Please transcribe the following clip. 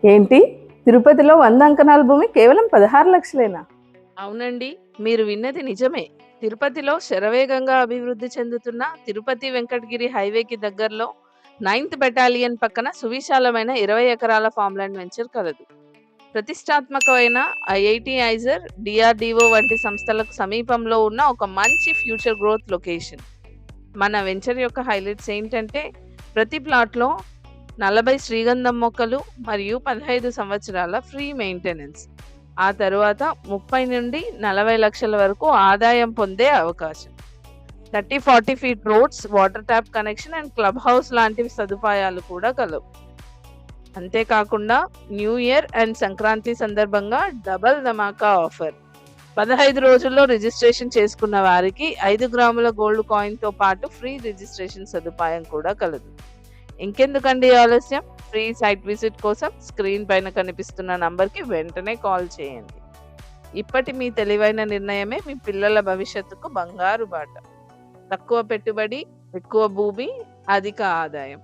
ఏంటి? తిరుపతిలో 100 అంకణాల భూమి కేవలం 16 లక్షలేనా? అవునండి. మీరు విన్నది నిజమే. తిరుపతిలో శరవేగంగా అభివృద్ధి చెందుతున్న తిరుపతి వెంకటగిరి హైవేకి దగ్గరలో 9థ్ బెటాలియన్ పక్కన సువిశాలమైన 20 ఎకరాల ఫార్మ్‌ల్యాండ్ వెంచర్ కలదు. ప్రతిష్టాత్మకమైన ఐఐటీ ఐజర్, డీఆర్‌డీఓ వంటి సంస్థలకు సమీపంలో ఉన్న ఒక మంచి ఫ్యూచర్ గ్రోత్ లొకేషన్. మన వెంచర్ యొక్క హైలైట్స్ ఏంటంటే ప్రతి ప్లాట్‌లో 40 శ్రీగంధం మొక్కలు మరియు 15 సంవత్సరాల ఫ్రీ మెయింటెనెన్స్. ఆ తరువాత 30 నుండి 40 లక్షల వరకు ఆదాయం పొందే అవకాశం. 30-40 feet roads, water tap connection and club house లాంటివి సదుపాయాలు కూడా కలవు. అంతేకాకుండా న్యూ ఇయర్ అండ్ సంక్రాంతి సందర్భంగా డబల్ ధమాకా ఆఫర్. 15 రోజుల్లో రిజిస్ట్రేషన్ చేసుకున్న వారికి 5 గ్రాముల గోల్డ్ కాయిన్‌తో పాటు ఫ్రీ రిజిస్ట్రేషన్ సదుపాయం కూడా కలదు. ఇంకెందుకండి ఆలస్యం? ఫ్రీ సైట్ విజిట్ కోసం స్క్రీన్ పైన కనిపిస్తున్న నంబర్‌కి వెంటనే కాల్ చేయండి. ఇప్పటి మీ తెలివైన నిర్ణయమే మీ పిల్లల భవిష్యత్తుకు బంగారు బాట. తక్కువ పెట్టుబడి, ఎక్కువ భూమి, అధిక ఆదాయం.